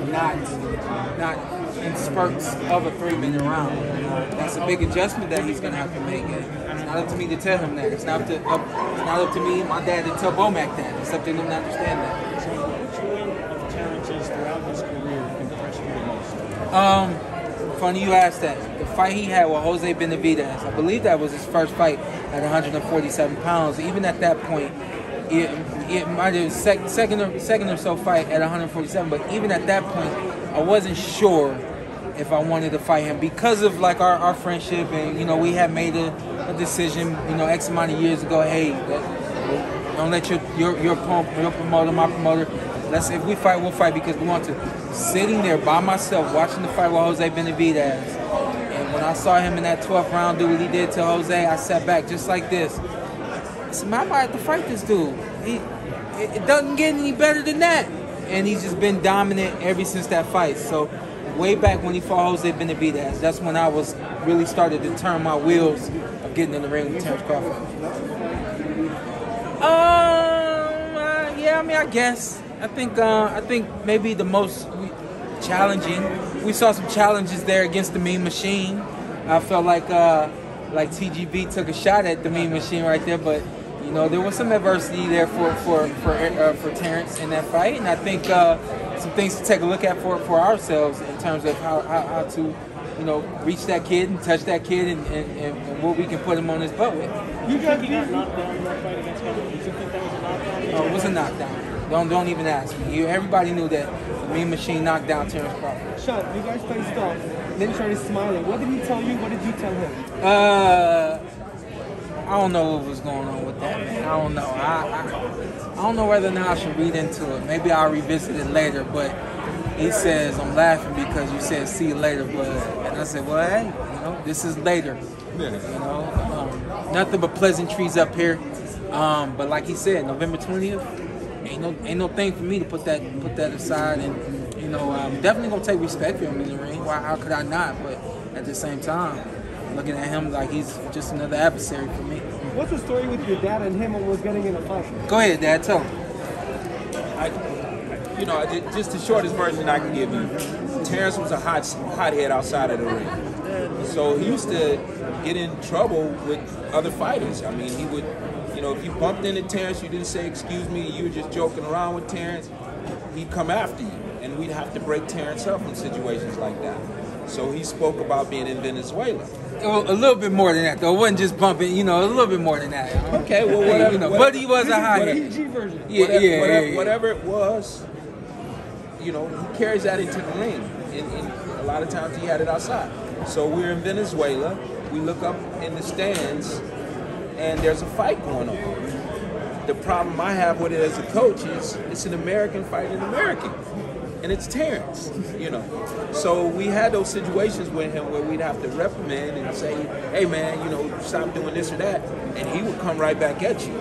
not in spurts of a 3-minute round. That's a big adjustment that he's going to have to make. And it's not up to me to tell him that. It's not up to me and my dad to tell Bomac that. It's up to him to understand that. So which one of Terrence's throughout his career impressed you the most? Funny you asked that. The fight he had with Jose Benavidez, I believe that was his first fight at 147 pounds. Even at that point, it might have second or so fight at 147. But even at that point, I wasn't sure if I wanted to fight him because of like our friendship, and we had made a decision X amount of years ago. Hey, don't let your promoter, my promoter. If we fight, we'll fight because we want to. Sitting there by myself watching the fight with Jose Benavidez, and when I saw him in that 12th round do what he did to Jose, I sat back just like this. I said, man, I might have to fight this dude. It doesn't get any better than that. And he's just been dominant ever since that fight. So way back when he fought Jose Benavidez, that's when I was really started to turn my wheels of getting in the ring with Terrence Crawford. Yeah, I mean, I guess. I think maybe the most challenging. We saw some challenges there against the Mean Machine. I felt like TGB took a shot at the Mean Machine right there, but there was some adversity there for Terrence in that fight, and I think some things to take a look at for ourselves in terms of how to reach that kid and touch that kid and what we can put him on his butt with. You think he got knocked down in that fight against him? Do you think that was a knockdown? Oh, it was a knockdown. Don't even ask me. Everybody knew that the Mean Machine knocked down Terrence Crawford. Shawn, you guys faced off. Then he started smiling. What did he tell you? What did you tell him? I don't know what was going on with that, man. I don't know. I don't know whether or not I should read into it. Maybe I'll revisit it later, but he says, I'm laughing because you said see you later, bud. And I said, well, hey, this is later. Nothing but pleasantries up here. But like he said, November 20th, ain't no thing for me to put that aside. And I'm definitely gonna take respect for him in the ring. Why? How could I not? But at the same time, looking at him like he's just another adversary for me. What's the story with your dad and him when was getting in a fight? Go ahead, Dad. Tell him. Just the shortest version I can give you. Terrence was a hothead outside of the ring, so he used to get in trouble with other fighters. I mean, he would, if you bumped into Terrence, you didn't say excuse me, you were just joking around with Terrence, he'd come after you, and we'd have to break Terrence up in situations like that. So he spoke about being in Venezuela. A little bit more than that, though. It wasn't just bumping, a little bit more than that. Okay, well, whatever. But he was a high PG version. Whatever it was, he carries that into the ring. And a lot of times he had it outside. So we're in Venezuela. We look up in the stands, and there's a fight going on. The problem I have with it as a coach is it's an American fighting an American. And it's Terrence, So we had those situations with him where we'd have to reprimand and say, hey man, stop doing this or that. And he would come right back at you.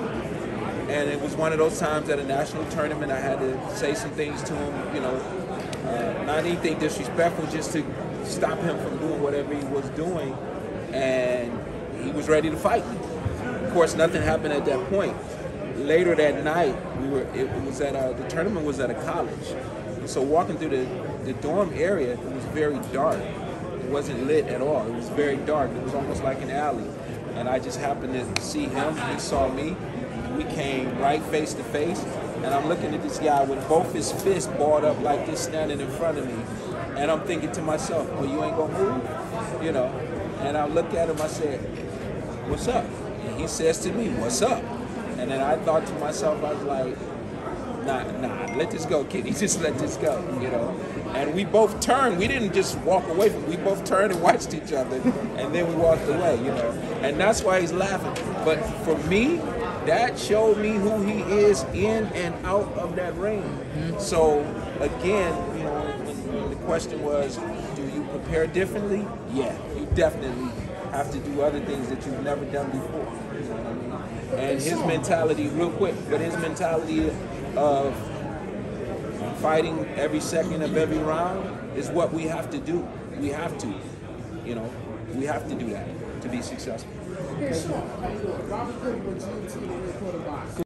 And it was one of those times at a national tournament I had to say some things to him, not anything disrespectful, just to stop him from doing whatever he was doing. And he was ready to fight me. Of course, nothing happened at that point. Later that night, the tournament was at a college. So walking through the dorm area, it was very dark. It wasn't lit at all. It was very dark. It was almost like an alley. And I just happened to see him. He saw me. We came right face to face. And I'm looking at this guy with both his fists balled up like this, standing in front of me. And I'm thinking to myself, well, you ain't gonna move? And I look at him, I said, what's up? And he says to me, what's up? And then I thought to myself, I was like, nah, let this go, kid. Just let this go, And we both turned. We didn't just walk away from it. We both turned and watched each other, and then we walked away, And that's why he's laughing. But for me, that showed me who he is in and out of that ring. Mm-hmm. So, again, when the question was, do you prepare differently? Yeah, you definitely have to do other things that you've never done before. And his mentality, real quick, but his mentality of fighting every second of every round is what we have to do. We have to, we have to do that to be successful.